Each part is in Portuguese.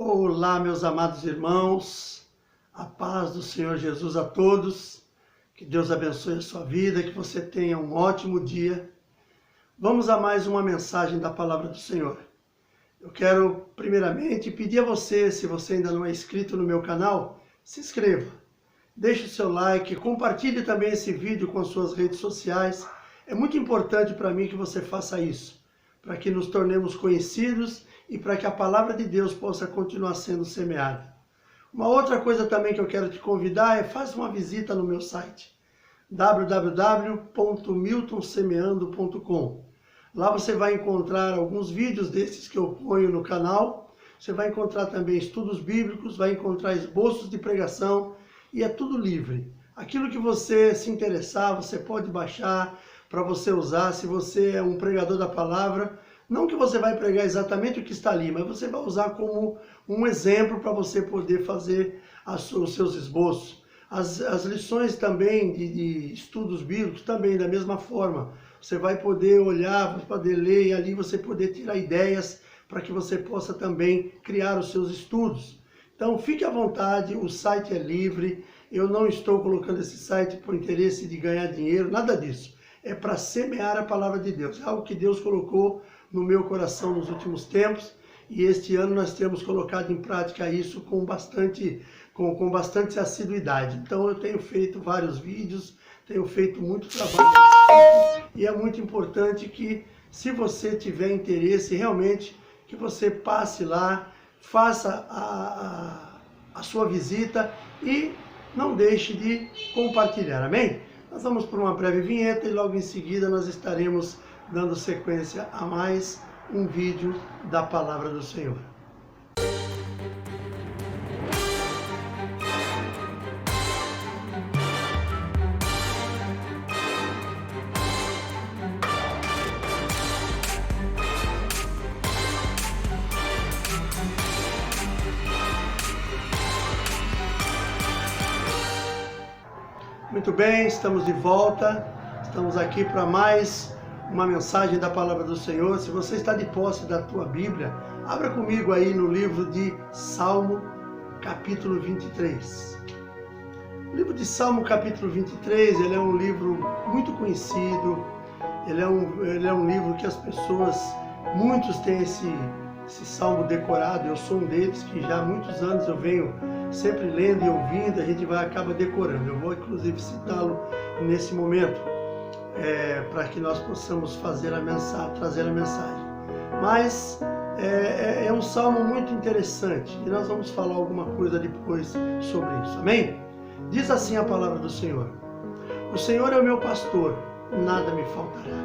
Olá, meus amados irmãos, a paz do Senhor Jesus a todos, que Deus abençoe a sua vida, que você tenha um ótimo dia. Vamos a mais uma mensagem da Palavra do Senhor. Eu quero, primeiramente, pedir a você, se você ainda não é inscrito no meu canal, se inscreva, deixe o seu like, compartilhe também esse vídeo com as suas redes sociais. É muito importante para mim que você faça isso, para que nos tornemos conhecidos e para que a palavra de Deus possa continuar sendo semeada. Uma outra coisa também que eu quero te convidar é fazer uma visita no meu site, www.miltonsemeando.com. Lá você vai encontrar alguns vídeos desses que eu ponho no canal, você vai encontrar também estudos bíblicos, vai encontrar esboços de pregação e é tudo livre. Aquilo que você se interessar, você pode baixar para você usar, se você é um pregador da palavra. Não que você vai pregar exatamente o que está ali, mas você vai usar como um exemplo para você poder fazer os seus esboços. As lições também de estudos bíblicos, também da mesma forma. Você vai poder olhar, vai poder ler e ali você poder tirar ideias para que você possa também criar os seus estudos. Então fique à vontade, o site é livre. Eu não estou colocando esse site por interesse de ganhar dinheiro, nada disso. É para semear a palavra de Deus, é algo que Deus colocou no meu coração nos últimos tempos, e este ano nós temos colocado em prática isso com bastante assiduidade. Então eu tenho feito vários vídeos, tenho feito muito trabalho, e é muito importante que, se você tiver interesse realmente, que você passe lá, faça a sua visita e não deixe de compartilhar, amém? Nós vamos por uma breve vinheta e logo em seguida nós estaremos dando sequência a mais um vídeo da Palavra do Senhor. Muito bem, estamos de volta, estamos aqui para mais uma mensagem da Palavra do Senhor. Se você está de posse da tua Bíblia, abra comigo aí no livro de Salmo, capítulo 23. O livro de Salmo, capítulo 23, ele é um livro muito conhecido, ele é um livro que as pessoas, muitos têm esse salmo decorado. Eu sou um deles, que já há muitos anos eu venho sempre lendo e ouvindo, a gente acaba decorando. Eu vou inclusive citá-lo nesse momento, para que nós possamos trazer a mensagem. Mas é um salmo muito interessante e nós vamos falar alguma coisa depois sobre isso, amém? Diz assim a palavra do Senhor: O Senhor é o meu pastor, nada me faltará.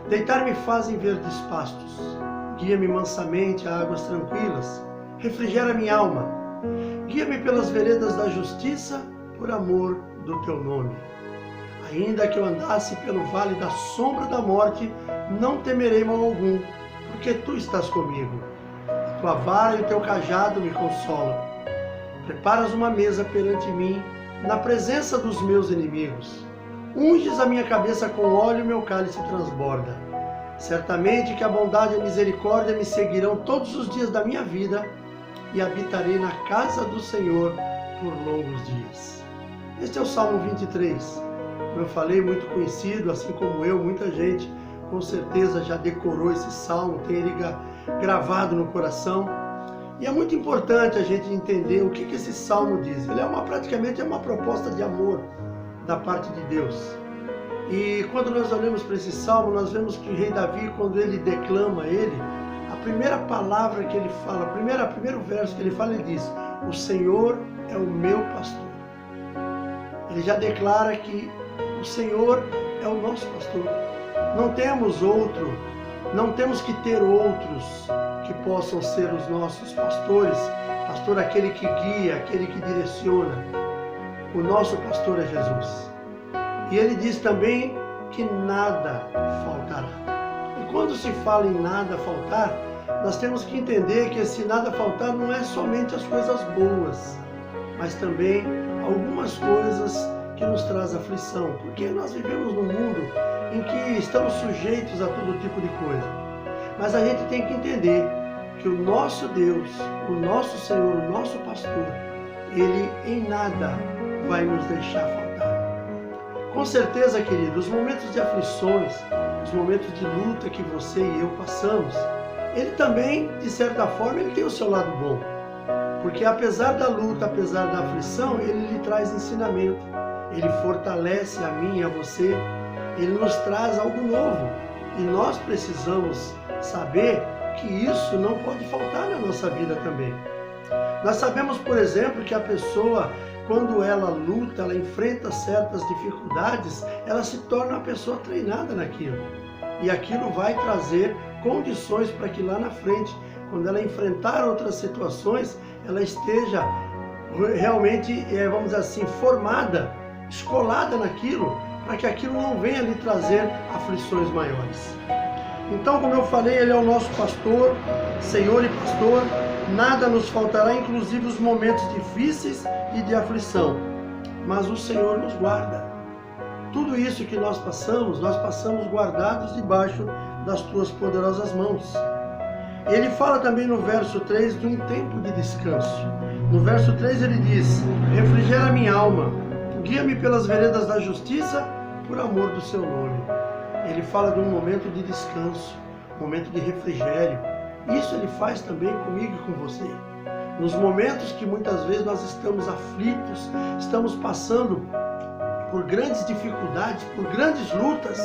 Deitar-me faz em verdes pastos, guia-me mansamente a águas tranquilas, refrigera minha alma. Guia-me pelas veredas da justiça, por amor do teu nome. Ainda que eu andasse pelo vale da sombra da morte, não temerei mal algum, porque tu estás comigo. A tua vara e o teu cajado me consolam. Preparas uma mesa perante mim, na presença dos meus inimigos. Unges a minha cabeça com óleo e meu cálice transborda. Certamente que a bondade e a misericórdia me seguirão todos os dias da minha vida, e habitarei na casa do Senhor por longos dias. Este é o Salmo 23. Como eu falei, muito conhecido, assim como eu, muita gente com certeza já decorou esse salmo, tem ele gravado no coração. E é muito importante a gente entender o que esse salmo diz. Ele praticamente é uma proposta de amor da parte de Deus. E quando nós olhamos para esse salmo, nós vemos que o rei Davi, quando ele declama a primeira palavra que ele fala, o primeiro verso que ele fala, ele diz: o Senhor é o meu pastor. Ele já declara que o Senhor é o nosso pastor. Não temos outro, não temos que ter outros que possam ser os nossos pastores. Pastor, aquele que guia, aquele que direciona. O nosso pastor é Jesus. E ele diz também que nada faltará. E quando se fala em nada faltar, nós temos que entender que esse nada faltar não é somente as coisas boas, mas também algumas coisas que nos traz aflição, porque nós vivemos num mundo em que estamos sujeitos a todo tipo de coisa. Mas a gente tem que entender que que o nosso Deus, o nosso Senhor, o nosso pastor, Ele em nada vai nos deixar faltar. Com certeza, querido, os momentos de aflições, os momentos de luta que você e eu passamos, Ele também, de certa forma, Ele tem o seu lado bom. Porque apesar da luta, apesar da aflição, Ele lhe traz ensinamento. Ele fortalece a mim e a você. Ele nos traz algo novo. E nós precisamos saber que isso não pode faltar na nossa vida também. Nós sabemos, por exemplo, que a pessoa, quando ela luta, ela enfrenta certas dificuldades, ela se torna uma pessoa treinada naquilo. E aquilo vai trazer condições para que lá na frente, quando ela enfrentar outras situações, ela esteja realmente, vamos dizer assim, formada, escolada naquilo, para que aquilo não venha lhe trazer aflições maiores. Então, como eu falei, Ele é o nosso pastor, Senhor e pastor, nada nos faltará, inclusive os momentos difíceis e de aflição, mas o Senhor nos guarda. Tudo isso que nós passamos guardados debaixo das Tuas poderosas mãos. Ele fala também no verso 3 de um tempo de descanso. No verso 3 ele diz: refrigera minha alma, guia-me pelas veredas da justiça, por amor do seu nome. Ele fala de um momento de descanso, um momento de refrigério. Isso Ele faz também comigo e com você. Nos momentos que muitas vezes nós estamos aflitos, estamos passando por grandes dificuldades, por grandes lutas,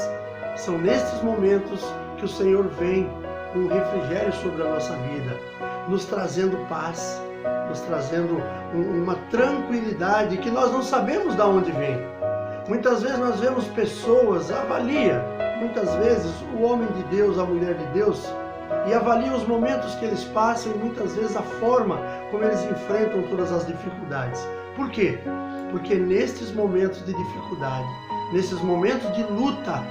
são nesses momentos que o Senhor vem com um refrigério sobre a nossa vida, nos trazendo paz, nos trazendo uma tranquilidade que nós não sabemos de onde vem. Muitas vezes nós vemos pessoas, muitas vezes o homem de Deus, a mulher de Deus, e avalia os momentos que eles passam e muitas vezes a forma como eles enfrentam todas as dificuldades. Por quê? Porque nestes momentos de dificuldade, nesses momentos de luta,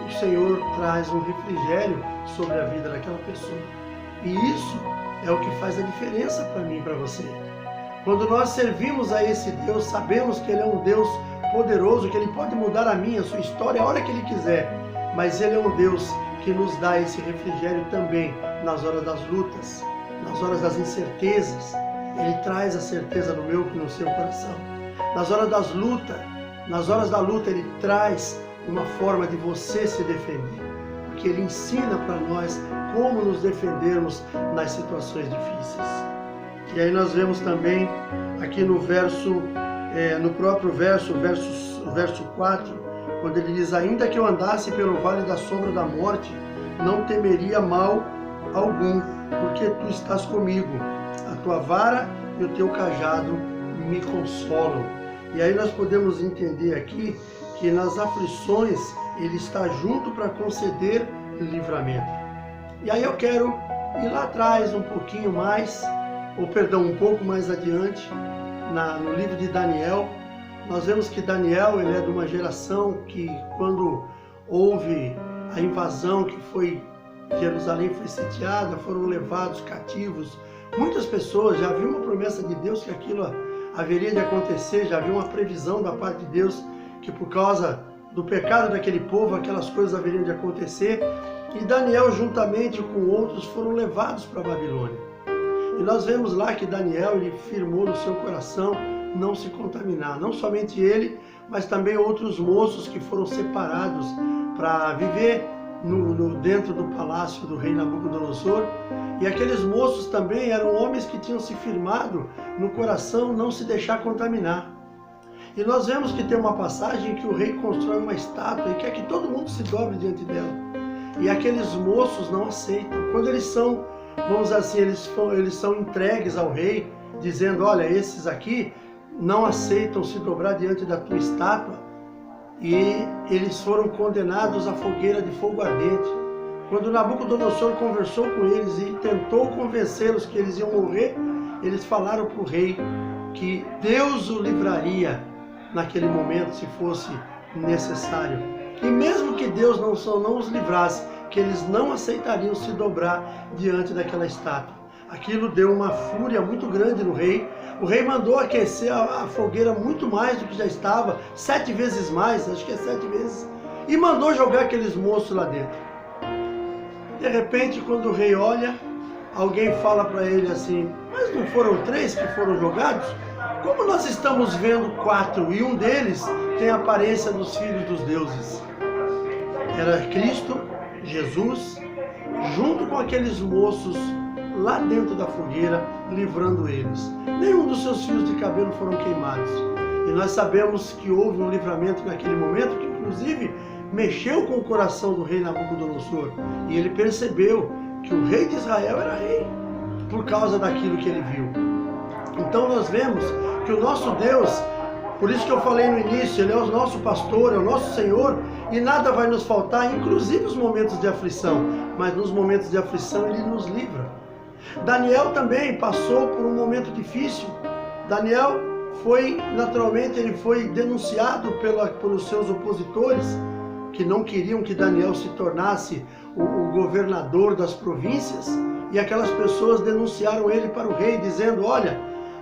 o Senhor traz um refrigério sobre a vida daquela pessoa. E isso é o que faz a diferença para mim e para você. Quando nós servimos a esse Deus, sabemos que Ele é um Deus poderoso, que Ele pode mudar a minha, a sua história a hora que Ele quiser. Mas Ele é um Deus que nos dá esse refrigério também nas horas das lutas, nas horas das incertezas. Ele traz a certeza no meu e no seu coração. Nas horas da luta, Ele traz uma forma de você se defender. Porque Ele ensina para nós como nos defendermos nas situações difíceis. E aí nós vemos também aqui no próprio verso 4, quando ele diz: ainda que eu andasse pelo vale da sombra da morte, não temeria mal algum, porque tu estás comigo. A tua vara e o teu cajado me consolam. E aí nós podemos entender aqui que nas aflições Ele está junto para conceder livramento. E aí eu quero ir lá atrás um pouquinho mais, um pouco mais adiante, no livro de Daniel. Nós vemos que Daniel, ele é de uma geração que, quando houve a invasão, Jerusalém foi sitiada, foram levados cativos. Muitas pessoas já haviam uma promessa de Deus que aquilo haveria de acontecer, já havia uma previsão da parte de Deus que por causa do pecado daquele povo, aquelas coisas haveriam de acontecer. E Daniel, juntamente com outros, foram levados para a Babilônia. E nós vemos lá que Daniel, ele firmou no seu coração não se contaminar. Não somente ele, mas também outros moços que foram separados para viver dentro do palácio do rei Nabucodonosor. E aqueles moços também eram homens que tinham se firmado no coração não se deixar contaminar. E nós vemos que tem uma passagem que o rei constrói uma estátua e quer que todo mundo se dobre diante dela. E aqueles moços não aceitam. Quando eles são, vamos dizer assim, eles são entregues ao rei, dizendo: olha, esses aqui não aceitam se dobrar diante da tua estátua. E eles foram condenados à fogueira de fogo ardente. Quando Nabucodonosor conversou com eles e tentou convencê-los que eles iam morrer, eles falaram para o rei que Deus o livraria naquele momento, se fosse necessário. E mesmo que Deus não os livrasse, que eles não aceitariam se dobrar diante daquela estátua. Aquilo deu uma fúria muito grande no rei. O rei mandou aquecer a fogueira muito mais do que já estava, 7 vezes mais, acho que é 7 vezes, e mandou jogar aqueles moços lá dentro. De repente, quando o rei olha, alguém fala para ele assim, mas não foram 3 que foram jogados? Como nós estamos vendo 4 e um deles tem a aparência dos filhos dos deuses? Era Cristo, Jesus, junto com aqueles moços lá dentro da fogueira, livrando eles. Nenhum dos seus fios de cabelo foram queimados. E nós sabemos que houve um livramento naquele momento, que inclusive mexeu com o coração do rei Nabucodonosor. E ele percebeu que o rei de Israel era rei, por causa daquilo que ele viu. Então nós vemos que o nosso Deus, por isso que eu falei no início, Ele é o nosso pastor, é o nosso Senhor, e nada vai nos faltar, inclusive os momentos de aflição. Mas nos momentos de aflição Ele nos livra. Daniel também passou por um momento difícil. Daniel naturalmente, ele foi denunciado pelos seus opositores, que não queriam que Daniel se tornasse o governador das províncias, e aquelas pessoas denunciaram ele para o rei, dizendo, olha,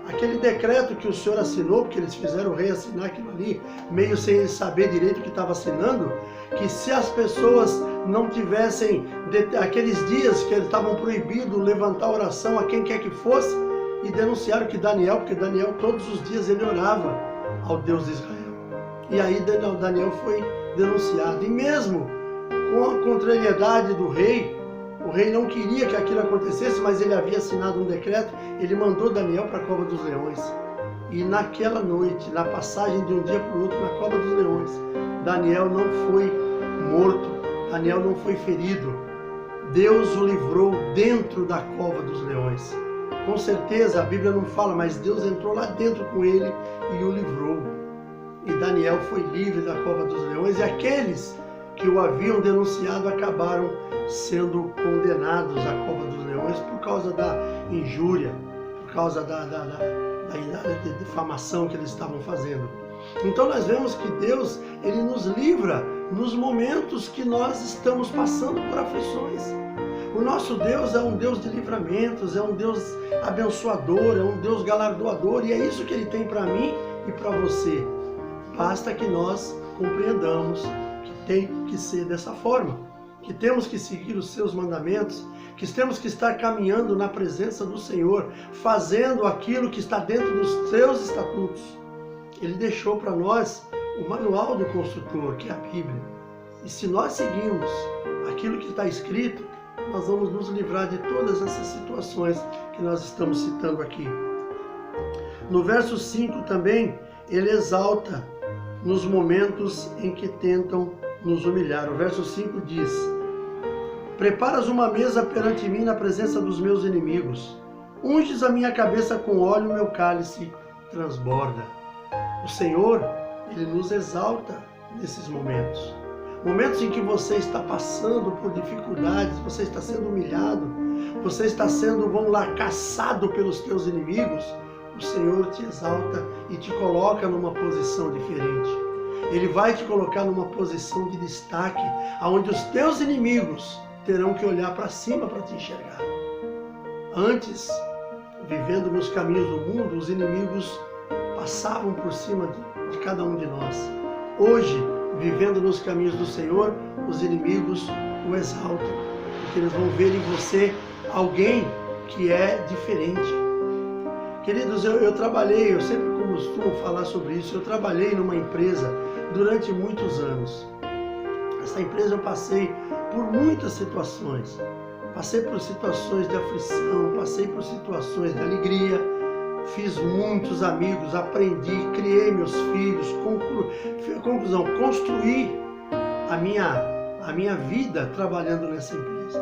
aquele decreto que o senhor assinou, porque eles fizeram o rei assinar aquilo ali, meio sem ele saber direito o que estava assinando, que se as pessoas não tivessem, aqueles dias que eles estavam proibidos levantar oração a quem quer que fosse, e denunciaram que Daniel, porque Daniel todos os dias ele orava ao Deus de Israel. E aí Daniel foi denunciado, e mesmo com a contrariedade do rei, o rei não queria que aquilo acontecesse, mas ele havia assinado um decreto, ele mandou Daniel para a cova dos leões. E naquela noite, na passagem de um dia para o outro, na cova dos leões, Daniel não foi morto, Daniel não foi ferido. Deus o livrou dentro da cova dos leões. Com certeza, a Bíblia não fala, mas Deus entrou lá dentro com ele e o livrou. E Daniel foi livre da cova dos leões, e aqueles que o haviam denunciado acabaram sendo condenados à cova dos leões por causa da injúria, por causa da difamação que eles estavam fazendo. Então nós vemos que Deus, Ele nos livra nos momentos que nós estamos passando por aflições. O nosso Deus é um Deus de livramentos, é um Deus abençoador, é um Deus galardoador, e é isso que Ele tem para mim e para você. Basta que nós compreendamos que tem que ser dessa forma, que temos que seguir os seus mandamentos, que temos que estar caminhando na presença do Senhor, fazendo aquilo que está dentro dos seus estatutos. Ele deixou para nós o manual do construtor, que é a Bíblia. E se nós seguirmos aquilo que está escrito, nós vamos nos livrar de todas essas situações que nós estamos citando aqui. No verso 5 também, ele exalta nos momentos em que tentam nos humilhar. O verso 5 diz, preparas uma mesa perante mim na presença dos meus inimigos. Unges a minha cabeça com óleo, meu cálice transborda. O Senhor, Ele nos exalta nesses momentos. Momentos em que você está passando por dificuldades, você está sendo humilhado, você está sendo, vamos lá, caçado pelos teus inimigos, o Senhor te exalta e te coloca numa posição diferente. Ele vai te colocar numa posição de destaque, onde os teus inimigos terão que olhar para cima para te enxergar. Antes, vivendo nos caminhos do mundo, os inimigos passavam por cima de cada um de nós. Hoje, vivendo nos caminhos do Senhor, os inimigos o exaltam, porque eles vão ver em você alguém que é diferente. Queridos, eu trabalhei, eu sempre costumo falar sobre isso, eu trabalhei numa empresa durante muitos anos. Essa empresa eu passei por muitas situações. Passei por situações de aflição, passei por situações de alegria, fiz muitos amigos, aprendi, criei meus filhos, construí a minha vida trabalhando nessa empresa.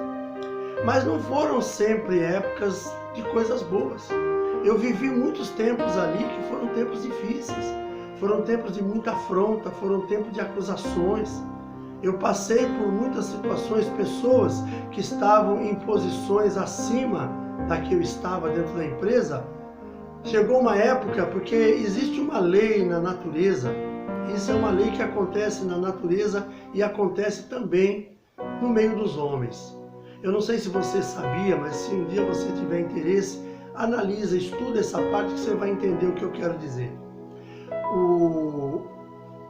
Mas não foram sempre épocas de coisas boas. Eu vivi muitos tempos ali que foram tempos difíceis, foram tempos de muita afronta, foram tempos de acusações. Eu passei por muitas situações, pessoas que estavam em posições acima da que eu estava dentro da empresa. Chegou uma época, porque existe uma lei na natureza, isso é uma lei que acontece na natureza e acontece também no meio dos homens. Eu não sei se você sabia, mas se um dia você tiver interesse, analisa, estuda essa parte que você vai entender o que eu quero dizer.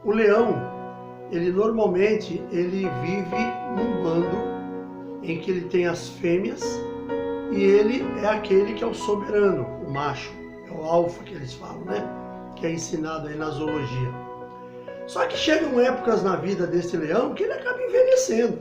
O leão, ele normalmente vive num bando em que ele tem as fêmeas e ele é aquele que é o soberano, o macho, é o alfa que eles falam, né? Que é ensinado aí na zoologia. Só que chegam épocas na vida desse leão que ele acaba envelhecendo.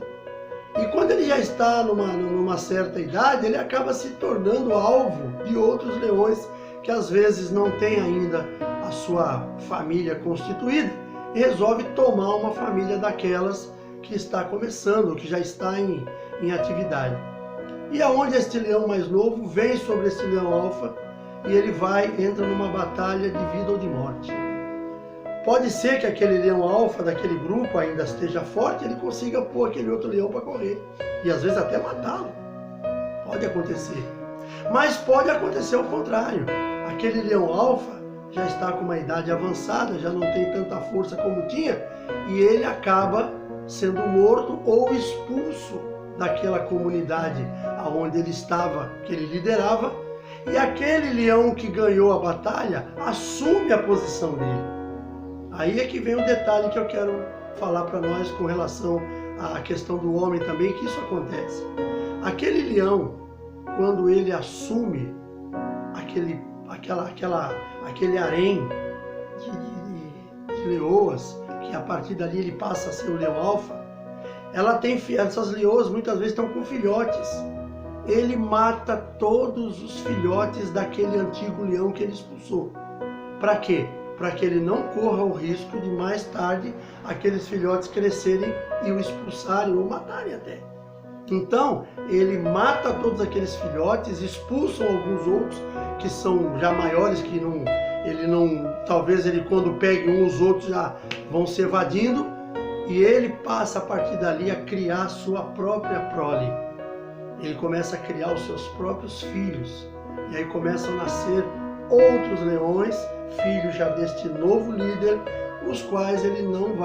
E quando ele já está numa certa idade, ele acaba se tornando alvo de outros leões que às vezes não têm ainda a sua família constituída e resolve tomar uma família daquelas que está começando, que já está em atividade. E aonde este leão mais novo vem sobre esse leão alfa e ele entra numa batalha de vida ou de morte. Pode ser que aquele leão alfa daquele grupo ainda esteja forte, ele consiga pôr aquele outro leão para correr. E às vezes até matá-lo. Pode acontecer. Mas pode acontecer o contrário. Aquele leão alfa já está com uma idade avançada, já não tem tanta força como tinha, e ele acaba sendo morto ou expulso daquela comunidade aonde ele estava, que ele liderava, e aquele leão que ganhou a batalha assume a posição dele. Aí é que vem o detalhe que eu quero falar para nós com relação à questão do homem também, que isso acontece. Aquele leão, quando ele assume aquele harém de leoas, que a partir dali ele passa a ser o leão alfa, essas leoas muitas vezes estão com filhotes. Ele mata todos os filhotes daquele antigo leão que ele expulsou. Para quê? Para que ele não corra o risco de mais tarde aqueles filhotes crescerem e o expulsarem ou matarem até. Então, ele mata todos aqueles filhotes, expulsam alguns outros que são já maiores, que talvez ele quando pegue os outros já vão se evadindo, e ele passa a partir dali a criar sua própria prole. Ele começa a criar os seus próprios filhos, e aí começam a nascer outros leões, filhos já deste novo líder, os quais ele não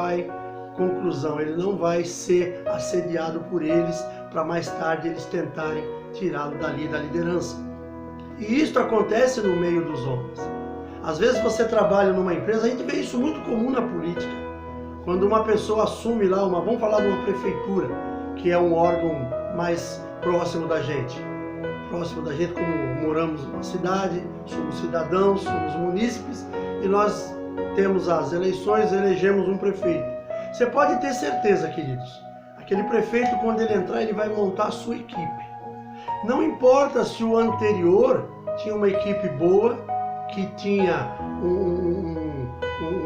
vai ser assediado por eles, para mais tarde eles tentarem tirá-lo dali da liderança. E isso acontece no meio dos homens. Às vezes você trabalha numa empresa, a gente vê isso muito comum na política. Quando uma pessoa assume lá, vamos falar de uma prefeitura, que é um órgão mais próximo da gente, como moramos numa cidade, somos cidadãos, somos munícipes, e nós temos as eleições, elegemos um prefeito. Você pode ter certeza, queridos, aquele prefeito, quando ele entrar, ele vai montar a sua equipe. Não importa se o anterior tinha uma equipe boa, que tinha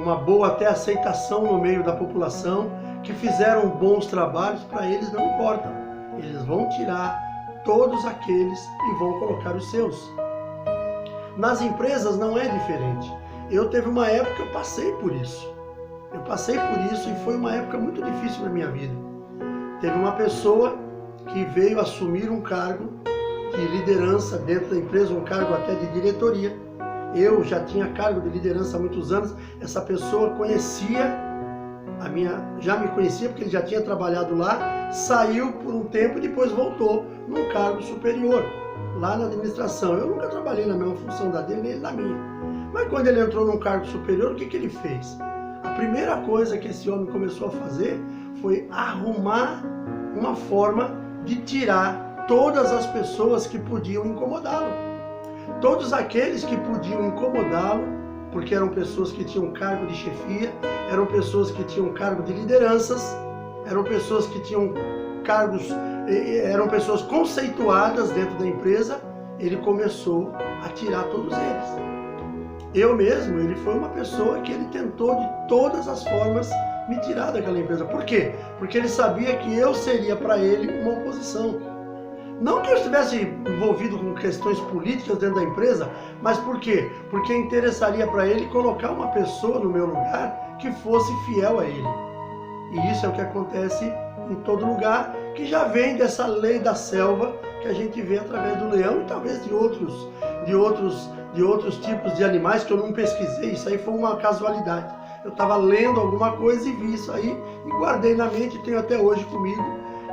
uma boa até aceitação no meio da população, que fizeram bons trabalhos, para eles não importa. Eles vão tirar todos aqueles e vão colocar os seus. Nas empresas não é diferente. Teve uma época que eu passei por isso. E foi uma época muito difícil na minha vida. Teve uma pessoa que veio assumir um cargo de liderança dentro da empresa, um cargo até de diretoria. Eu já tinha cargo de liderança há muitos anos. Essa pessoa já me conhecia porque ele já tinha trabalhado lá, saiu por um tempo e depois voltou num cargo superior, lá na administração. Eu nunca trabalhei na mesma função da dele, nem ele na minha. Mas quando ele entrou num cargo superior, o que ele fez? A primeira coisa que esse homem começou a fazer foi arrumar uma forma de tirar todas as pessoas que podiam incomodá-lo. Todos aqueles que podiam incomodá-lo, porque eram pessoas que tinham cargo de chefia, eram pessoas que tinham cargo de lideranças, eram pessoas que tinham cargos, eram pessoas conceituadas dentro da empresa. Ele começou a tirar todos eles. Ele foi uma pessoa que ele tentou de todas as formas me tirar daquela empresa. Por quê? Porque ele sabia que eu seria para ele uma oposição. Não que eu estivesse envolvido com questões políticas dentro da empresa, mas por quê? Porque interessaria para ele colocar uma pessoa no meu lugar que fosse fiel a ele. E isso é o que acontece em todo lugar, que já vem dessa lei da selva que a gente vê através do leão e talvez de outros tipos de animais que eu não pesquisei. Isso aí foi uma casualidade. Eu estava lendo alguma coisa e vi isso aí e guardei na mente e tenho até hoje comigo.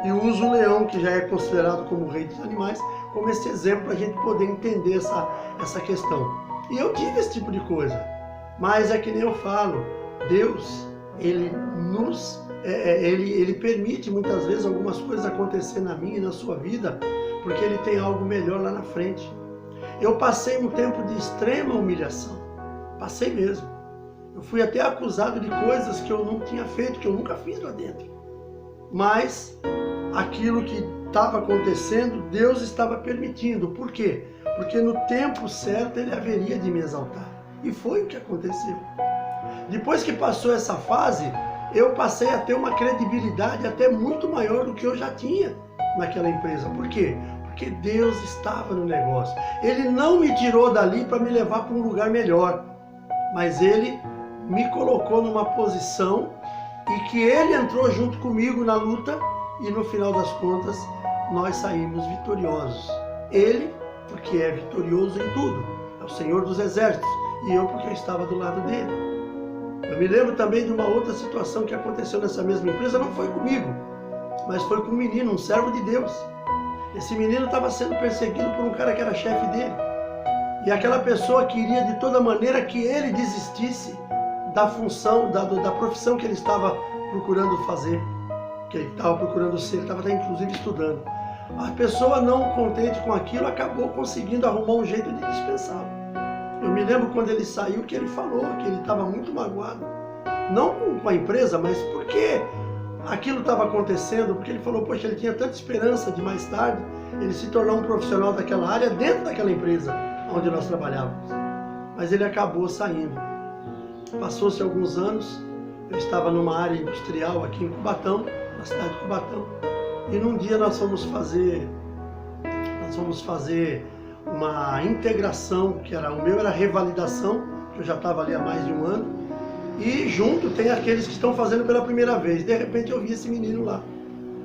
E uso o leão, que já é considerado como o rei dos animais, como esse exemplo para a gente poder entender essa questão. E eu tive esse tipo de coisa. Mas é que nem eu falo, Deus, Ele permite muitas vezes algumas coisas acontecer na minha e na sua vida, porque ele tem algo melhor lá na frente. Eu passei um tempo de extrema humilhação, passei mesmo. Eu fui até acusado de coisas que eu não tinha feito, que eu nunca fiz lá dentro. Mas aquilo que estava acontecendo, Deus estava permitindo. Por quê? Porque no tempo certo ele haveria de me exaltar. E foi o que aconteceu. Depois que passou essa fase, eu passei a ter uma credibilidade até muito maior do que eu já tinha naquela empresa. Por quê? Porque Deus estava no negócio. Ele não me tirou dali para me levar para um lugar melhor, mas Ele me colocou numa posição e que Ele entrou junto comigo na luta e no final das contas nós saímos vitoriosos. Ele, porque é vitorioso em tudo, é o Senhor dos Exércitos, e eu porque eu estava do lado dele. Eu me lembro também de uma outra situação que aconteceu nessa mesma empresa, não foi comigo, mas foi com um menino, um servo de Deus. Esse menino estava sendo perseguido por um cara que era chefe dele. E aquela pessoa queria de toda maneira que ele desistisse da função, da profissão que ele estava procurando fazer, que ele estava procurando ser, ele estava inclusive estudando. A pessoa não contente com aquilo acabou conseguindo arrumar um jeito de dispensá-lo. Eu me lembro quando ele saiu que ele falou que ele estava muito magoado. Não com a empresa, mas porque aquilo estava acontecendo, porque ele falou, poxa, ele tinha tanta esperança de mais tarde ele se tornar um profissional daquela área dentro daquela empresa onde nós trabalhávamos. Mas ele acabou saindo. Passou-se alguns anos, eu estava numa área industrial aqui em Cubatão, na cidade de Cubatão, e num dia nós fomos fazer uma integração, o meu era revalidação, que eu já estava ali há mais de um ano, e junto tem aqueles que estão fazendo pela primeira vez. De repente eu vi esse menino lá.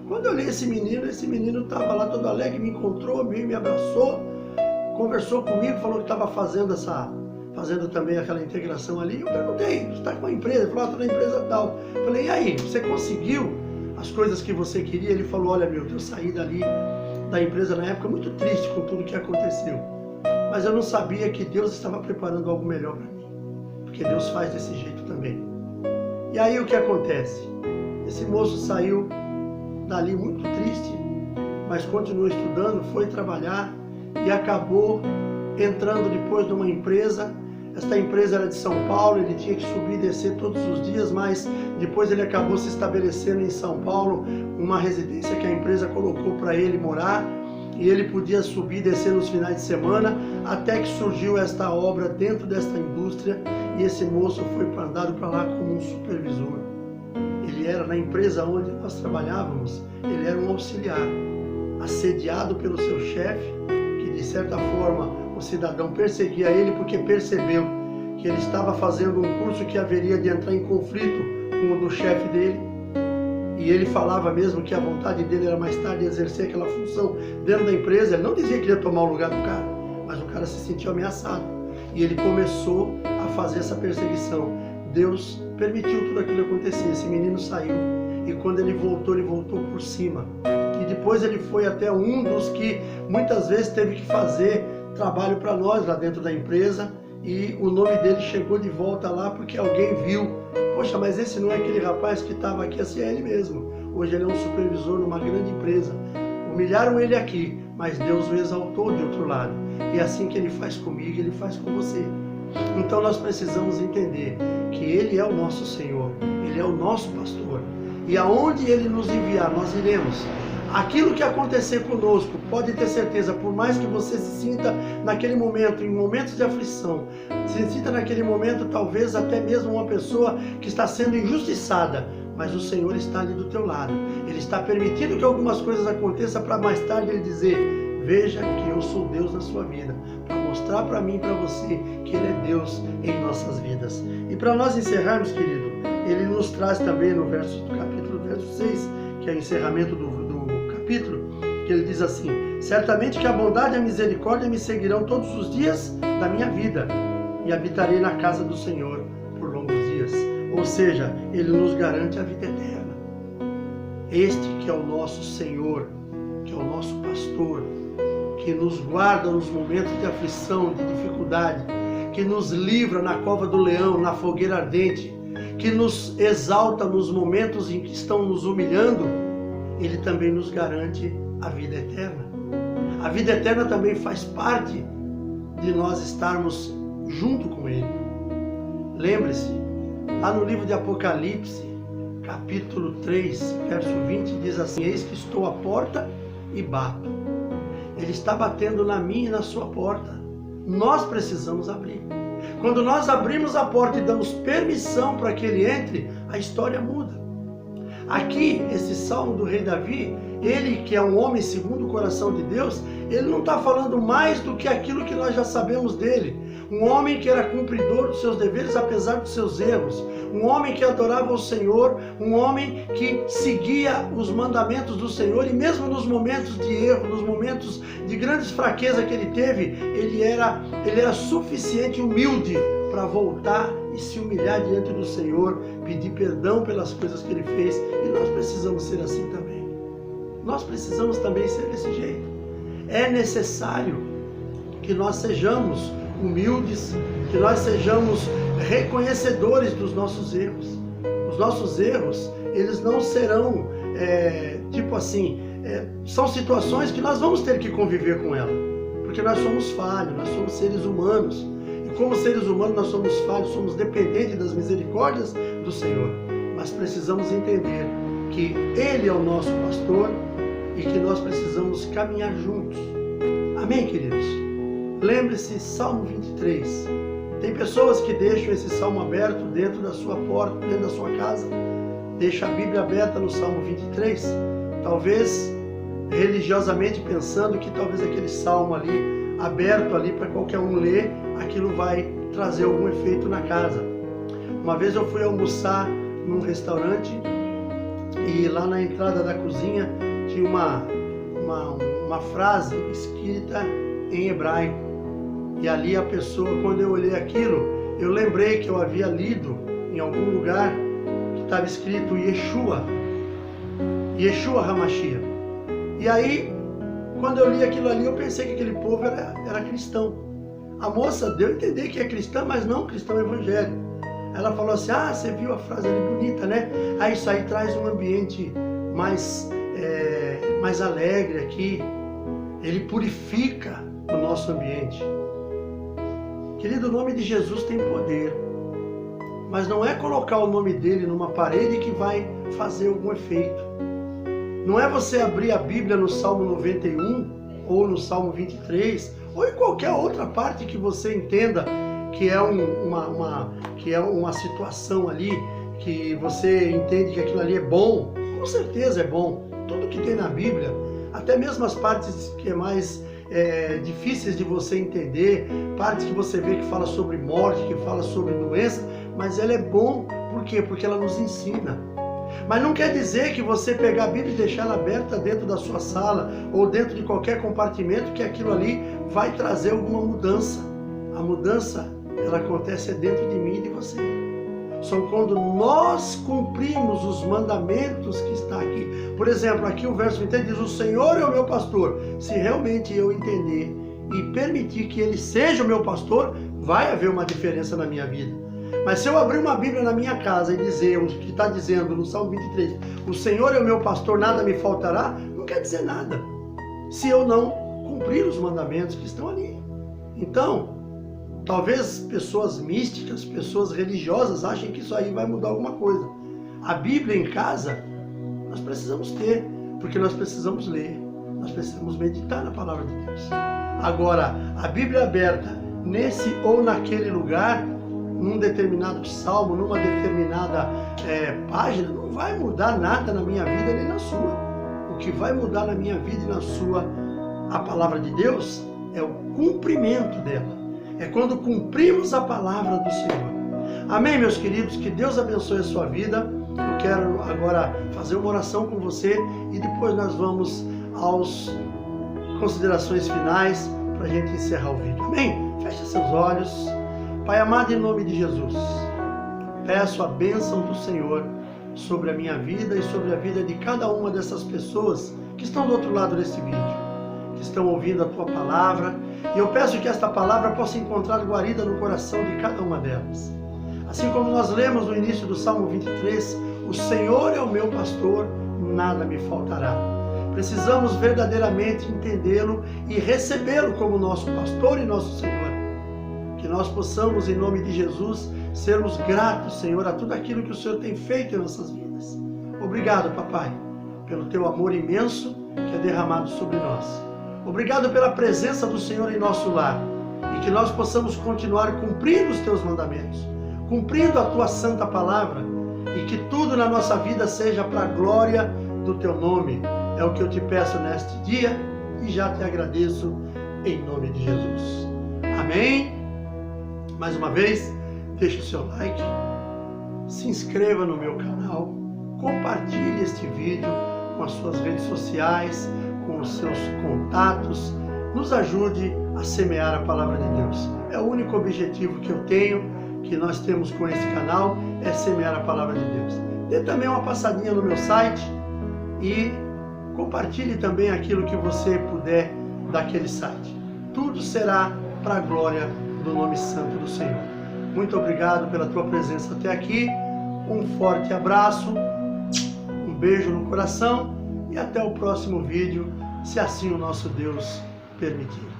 Quando eu li esse menino estava lá todo alegre, me encontrou, me abraçou, conversou comigo, falou que estava fazendo também aquela integração ali. Eu perguntei, você está com uma empresa? Ele falou, estou na empresa tal. Eu falei, e aí, você conseguiu as coisas que você queria? Ele falou, olha meu, eu saí dali da empresa na época muito triste com tudo que aconteceu. Mas eu não sabia que Deus estava preparando algo melhor para mim. Porque Deus faz desse jeito também. E aí o que acontece? Esse moço saiu dali muito triste, mas continuou estudando, foi trabalhar e acabou entrando depois numa empresa. Esta empresa era de São Paulo, ele tinha que subir e descer todos os dias, mas depois ele acabou se estabelecendo em São Paulo, uma residência que a empresa colocou para ele morar, e ele podia subir e descer nos finais de semana, até que surgiu esta obra dentro desta indústria, e esse moço foi mandado para lá como um supervisor. Ele era, na empresa onde nós trabalhávamos, ele era um auxiliar, assediado pelo seu chefe, que de certa forma o cidadão perseguia ele porque percebeu que ele estava fazendo um curso que haveria de entrar em conflito com o do chefe dele. E ele falava mesmo que a vontade dele era mais tarde exercer aquela função dentro da empresa. Ele não dizia que ia tomar o lugar do cara, mas o cara se sentiu ameaçado. E ele começou a fazer essa perseguição. Deus permitiu tudo aquilo acontecer. Esse menino saiu. E quando ele voltou por cima. E depois ele foi até um dos que muitas vezes teve que fazer trabalho para nós lá dentro da empresa. E o nome dele chegou de volta lá porque alguém viu. Poxa, mas esse não é aquele rapaz que estava aqui, assim é ele mesmo. Hoje ele é um supervisor numa grande empresa. Humilharam ele aqui, mas Deus o exaltou de outro lado. E assim que ele faz comigo, ele faz com você. Então nós precisamos entender que Ele é o nosso Senhor, Ele é o nosso pastor. E aonde Ele nos enviar, nós iremos. Aquilo que acontecer conosco, pode ter certeza, por mais que você se sinta naquele momento, em momentos de aflição, se sinta naquele momento talvez até mesmo uma pessoa que está sendo injustiçada, mas o Senhor está ali do teu lado. Ele está permitindo que algumas coisas aconteçam para mais tarde Ele dizer, veja que eu sou Deus na sua vida, para mostrar para mim e para você que Ele é Deus em nossas vidas. E para nós encerrarmos, querido, Ele nos traz também no capítulo 6, que é o encerramento do capítulo, que ele diz assim, certamente que a bondade e a misericórdia me seguirão todos os dias da minha vida, e habitarei na casa do Senhor por longos dias. Ou seja, Ele nos garante a vida eterna. Este que é o nosso Senhor, que é o nosso pastor, que nos guarda nos momentos de aflição, de dificuldade, que nos livra na cova do leão, na fogueira ardente, que nos exalta nos momentos em que estão nos humilhando, Ele também nos garante a vida eterna. A vida eterna também faz parte de nós estarmos junto com Ele. Lembre-se, lá no livro de Apocalipse, capítulo 3, verso 20, diz assim: eis que estou à porta e bato. Ele está batendo na minha e na sua porta. Nós precisamos abrir. Quando nós abrimos a porta e damos permissão para que Ele entre, a história muda. Aqui, esse salmo do rei Davi, ele que é um homem segundo o coração de Deus, ele não está falando mais do que aquilo que nós já sabemos dele. Um homem que era cumpridor dos seus deveres apesar dos seus erros. Um homem que adorava o Senhor, um homem que seguia os mandamentos do Senhor, e mesmo nos momentos de erro, nos momentos de grandes fraquezas que ele teve, ele era suficiente humilde para voltar e se humilhar diante do Senhor, pedir perdão pelas coisas que ele fez. E nós precisamos ser assim também. Nós precisamos também ser desse jeito. É necessário que nós sejamos humildes, que nós sejamos reconhecedores dos nossos erros. Os nossos erros, eles não serão, são situações que nós vamos ter que conviver com ela, porque nós somos falhos, nós somos seres humanos, e como seres humanos nós somos falhos, somos dependentes das misericórdias do Senhor, mas precisamos entender que Ele é o nosso pastor e que nós precisamos caminhar juntos. Amém, queridos? Lembre-se, Salmo 23. Tem pessoas que deixam esse salmo aberto dentro da sua porta, dentro da sua casa. Deixa a Bíblia aberta no Salmo 23. Talvez religiosamente pensando que talvez aquele salmo ali, aberto ali para qualquer um ler, aquilo vai trazer algum efeito na casa. Uma vez eu fui almoçar num restaurante e lá na entrada da cozinha tinha uma frase escrita em hebraico. E ali a pessoa, quando eu olhei aquilo, eu lembrei que eu havia lido em algum lugar que estava escrito Yeshua HaMashiach. E aí, quando eu li aquilo ali, eu pensei que aquele povo era cristão. A moça deu a entender que é cristã, mas não cristão evangélico. Ela falou assim: ah, você viu a frase ali bonita, né? Aí isso aí traz um ambiente mais alegre aqui. Ele purifica o nosso ambiente. Querido, o nome de Jesus tem poder, mas não é colocar o nome dele numa parede que vai fazer algum efeito. Não é você abrir a Bíblia no Salmo 91 ou no Salmo 23 ou em qualquer outra parte que você entenda que é uma situação ali que você entende que aquilo ali é bom. Com certeza é bom. Tudo que tem na Bíblia, até mesmo as partes que é mais difíceis de você entender, partes que você vê que fala sobre morte, que fala sobre doença, mas ela é bom, por quê? Porque ela nos ensina. Mas não quer dizer que você pegar a Bíblia e deixar ela aberta dentro da sua sala ou dentro de qualquer compartimento, que aquilo ali vai trazer alguma mudança. A mudança, ela acontece dentro de mim e de você. Só quando nós cumprimos os mandamentos que está aqui. Por exemplo, aqui o verso 20 diz: o Senhor é o meu pastor. Se realmente eu entender e permitir que Ele seja o meu pastor, vai haver uma diferença na minha vida. Mas se eu abrir uma Bíblia na minha casa e dizer o que está dizendo no Salmo 23, o Senhor é o meu pastor, nada me faltará, não quer dizer nada, se eu não cumprir os mandamentos que estão ali. Então, talvez pessoas místicas, pessoas religiosas achem que isso aí vai mudar alguma coisa. A Bíblia em casa, nós precisamos ter, porque nós precisamos ler, nós precisamos meditar na palavra de Deus. Agora, a Bíblia aberta nesse ou naquele lugar, num determinado salmo, numa determinada página, não vai mudar nada na minha vida nem na sua. O que vai mudar na minha vida e na sua, a palavra de Deus, é o cumprimento dela. É quando cumprimos a palavra do Senhor. Amém, meus queridos? Que Deus abençoe a sua vida. Eu quero agora fazer uma oração com você e depois nós vamos às considerações finais para a gente encerrar o vídeo. Amém? Feche seus olhos. Pai amado, em nome de Jesus, peço a bênção do Senhor sobre a minha vida e sobre a vida de cada uma dessas pessoas que estão do outro lado desse vídeo, que estão ouvindo a Tua palavra. E eu peço que esta palavra possa encontrar guarida no coração de cada uma delas. Assim como nós lemos no início do Salmo 23, o Senhor é o meu pastor, nada me faltará. Precisamos verdadeiramente entendê-lo e recebê-lo como nosso pastor e nosso Senhor. Que nós possamos, em nome de Jesus, sermos gratos, Senhor, a tudo aquilo que o Senhor tem feito em nossas vidas. Obrigado, papai, pelo teu amor imenso que é derramado sobre nós. Obrigado pela presença do Senhor em nosso lar e que nós possamos continuar cumprindo os teus mandamentos, cumprindo a tua santa palavra e que tudo na nossa vida seja para a glória do teu nome. É o que eu te peço neste dia e já te agradeço em nome de Jesus. Amém? Mais uma vez, deixe o seu like, se inscreva no meu canal, compartilhe este vídeo com as suas redes sociais, com os seus contatos, nos ajude a semear a palavra de Deus. É o único objetivo que eu tenho, que nós temos com esse canal, é semear a palavra de Deus. Dê também uma passadinha no meu site e compartilhe também aquilo que você puder daquele site. Tudo será para a glória do nome santo do Senhor. Muito obrigado pela tua presença até aqui. Um forte abraço, um beijo no coração e até o próximo vídeo, se assim o nosso Deus permitir.